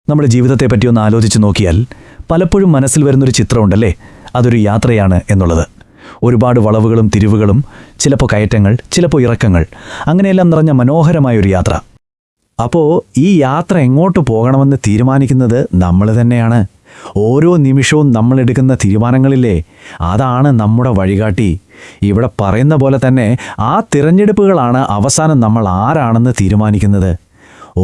നമ്മുടെ ജീവിതത്തെപ്പറ്റി ഒന്ന് ആലോചിച്ച് നോക്കിയാൽ പലപ്പോഴും മനസ്സിൽ വരുന്നൊരു ചിത്രമുണ്ടല്ലേ, അതൊരു യാത്രയാണ് എന്നുള്ളത്. ഒരുപാട് വളവുകളും തിരിവുകളും, ചിലപ്പോൾ കയറ്റങ്ങൾ, ചിലപ്പോൾ ഇറക്കങ്ങൾ, അങ്ങനെയെല്ലാം നിറഞ്ഞ മനോഹരമായൊരു യാത്ര. അപ്പോൾ ഈ യാത്ര എങ്ങോട്ട് പോകണമെന്ന് തീരുമാനിക്കുന്നത് നമ്മൾ തന്നെയാണ്. ഓരോ നിമിഷവും നമ്മളെടുക്കുന്ന തീരുമാനങ്ങളില്ലേ, അതാണ് നമ്മുടെ വഴികാട്ടി. ഇവിടെ പറയുന്ന പോലെ തന്നെ ആ തിരഞ്ഞെടുപ്പുകളാണ് അവസാനം നമ്മൾ ആരാണെന്ന് തീരുമാനിക്കുന്നത്.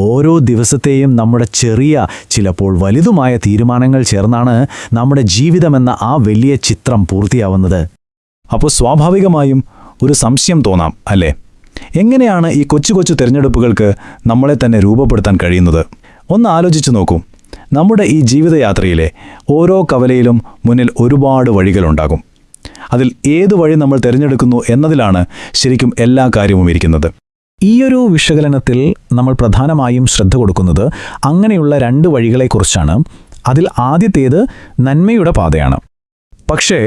ഓരോ ദിവസത്തെയും നമ്മുടെ ചെറിയ, ചിലപ്പോൾ വലുതുമായ തീരുമാനങ്ങൾ ചേർന്നാണ് നമ്മുടെ ജീവിതമെന്ന ആ വലിയ ചിത്രം പൂർത്തിയാവുന്നത്. അപ്പോൾ സ്വാഭാവികമായും ഒരു സംശയം തോന്നാം അല്ലേ? എങ്ങനെയാണ് ഈ കൊച്ചു കൊച്ചു തിരഞ്ഞെടുപ്പുകൾക്ക് നമ്മളെ തന്നെ രൂപപ്പെടുത്താൻ കഴിയുന്നത്? ഒന്ന് ആലോചിച്ചു നോക്കൂ. നമ്മുടെ ഈ ജീവിതയാത്രയിലെ ഓരോ കവലയിലും മുന്നിൽ ഒരുപാട് വഴികളുണ്ടാകും. അതിൽ ഏതു വഴി നമ്മൾ തിരഞ്ഞെടുക്കുന്നു എന്നതിലാണ് ശരിക്കും എല്ലാ കാര്യവും ഇരിക്കുന്നത്. ഈയൊരു വിശകലനത്തിൽ നമ്മൾ പ്രധാനമായും ശ്രദ്ധ കൊടുക്കുന്നത് അങ്ങനെയുള്ള രണ്ട് വഴികളെക്കുറിച്ചാണ്. അതിൽ ആദ്യത്തേത് നന്മയുടെ പാതയാണ്. പക്ഷേ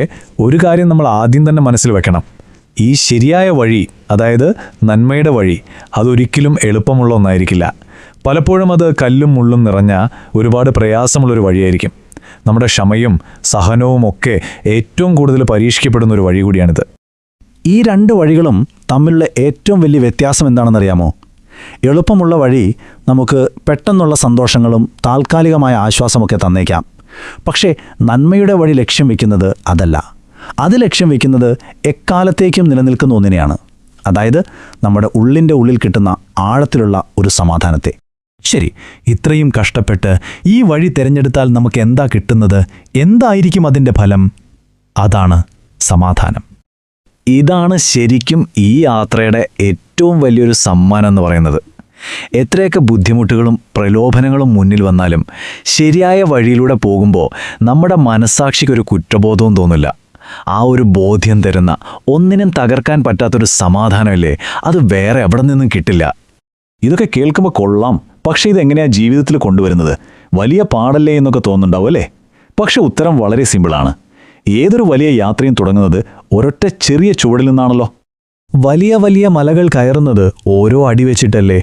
ഒരു കാര്യം നമ്മൾ ആദ്യം തന്നെ മനസ്സിൽ വെക്കണം. ഈ ശരിയായ വഴി, അതായത് നന്മയുടെ വഴി, അതൊരിക്കലും എളുപ്പമുള്ള ഒന്നായിരിക്കില്ല. പലപ്പോഴും അത് കല്ലും മുള്ളും നിറഞ്ഞ ഒരുപാട് പ്രയാസമുള്ളൊരു വഴിയായിരിക്കും. നമ്മുടെ ക്ഷമയും സഹനവും ഒക്കെ ഏറ്റവും കൂടുതൽ പരീക്ഷിക്കപ്പെടുന്ന ഒരു വഴി കൂടിയാണിത്. ഈ രണ്ട് വഴികളും തമ്മിലുള്ള ഏറ്റവും വലിയ വ്യത്യാസം എന്താണെന്നറിയാമോ? എളുപ്പമുള്ള വഴി നമുക്ക് പെട്ടെന്നുള്ള സന്തോഷങ്ങളും താൽക്കാലികമായ ആശ്വാസമൊക്കെ തന്നേക്കാം. പക്ഷേ നന്മയുടെ വഴി ലക്ഷ്യം വയ്ക്കുന്നത് അതല്ല. അത് ലക്ഷ്യം വയ്ക്കുന്നത് എക്കാലത്തേക്കും നിലനിൽക്കുന്ന ഒന്നിനെയാണ്. അതായത് നമ്മുടെ ഉള്ളിൻ്റെ ഉള്ളിൽ കിട്ടുന്ന ആഴത്തിലുള്ള ഒരു സമാധാനത്തെ. ശരി, ഇത്രയും കഷ്ടപ്പെട്ട് ഈ വഴി തിരഞ്ഞെടുത്താൽ നമുക്ക് എന്താ കിട്ടുന്നത്? എന്തായിരിക്കും അതിൻ്റെ ഫലം? അതാണ് സമാധാനം. ഇതാണ് ശരിക്കും ഈ യാത്രയുടെ ഏറ്റവും വലിയൊരു സമ്മാനം എന്ന് പറയുന്നത്. എത്രയൊക്കെ ബുദ്ധിമുട്ടുകളും പ്രലോഭനങ്ങളും മുന്നിൽ വന്നാലും ശരിയായ വഴിയിലൂടെ പോകുമ്പോൾ നമ്മുടെ മനസ്സാക്ഷിക്കൊരു കുറ്റബോധവും തോന്നില്ല. ആ ഒരു ബോധ്യം തരുന്ന, ഒന്നിനും തകർക്കാൻ പറ്റാത്തൊരു സമാധാനമില്ലേ, അത് വേറെ എവിടെ നിന്നും കിട്ടില്ല. ഇതൊക്കെ കേൾക്കുമ്പോൾ കൊള്ളാം, പക്ഷേ ഇതെങ്ങനെയാ ജീവിതത്തിൽ കൊണ്ടുവരുന്നത്? വലിയ പാടല്ലേ എന്നൊക്കെ തോന്നുന്നുണ്ടാവും അല്ലേ? പക്ഷെ ഉത്തരം വളരെ സിമ്പിളാണ്. ഏതൊരു വലിയ യാത്രയും തുടങ്ങുന്നത് ഒരൊറ്റ ചെറിയ ചുവടിൽ നിന്നാണല്ലോ. വലിയ വലിയ മലകൾ കയറുന്നത് ഓരോ അടി വെച്ചിട്ടല്ലേ?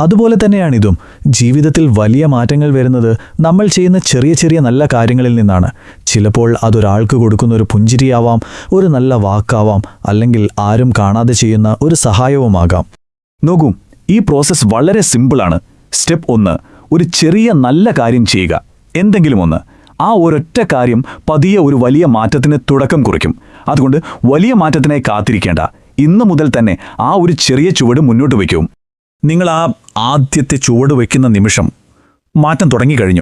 അതുപോലെ തന്നെയാണിതും. ജീവിതത്തിൽ വലിയ മാറ്റങ്ങൾ വരുന്നത് നമ്മൾ ചെയ്യുന്ന ചെറിയ ചെറിയ നല്ല കാര്യങ്ങളിൽ നിന്നാണ്. ചിലപ്പോൾ അതൊരാൾക്ക് കൊടുക്കുന്ന ഒരു പുഞ്ചിരിയാവാം, ഒരു നല്ല വാക്കാവാം, അല്ലെങ്കിൽ ആരും കാണാതെ ചെയ്യുന്ന ഒരു സഹായവുമാകാം. നോക്കൂ, ഈ പ്രോസസ്സ് വളരെ സിമ്പിളാണ്. സ്റ്റെപ്പ് 1, ഒരു ചെറിയ നല്ല കാര്യം ചെയ്യുക. എന്തെങ്കിലും ഒന്ന്. ആ ഒരൊറ്റ കാര്യം പതിയെ ഒരു വലിയ മാറ്റത്തിന് തുടക്കം കുറിക്കും. അതുകൊണ്ട് വലിയ മാറ്റത്തിനായി കാത്തിരിക്കേണ്ട. ഇന്നു മുതൽ തന്നെ ആ ഒരു ചെറിയ ചുവട് മുന്നോട്ട് വയ്ക്കും. നിങ്ങൾ ആ ആദ്യത്തെ ചുവട് വയ്ക്കുന്ന നിമിഷം മാറ്റം തുടങ്ങിക്കഴിഞ്ഞു.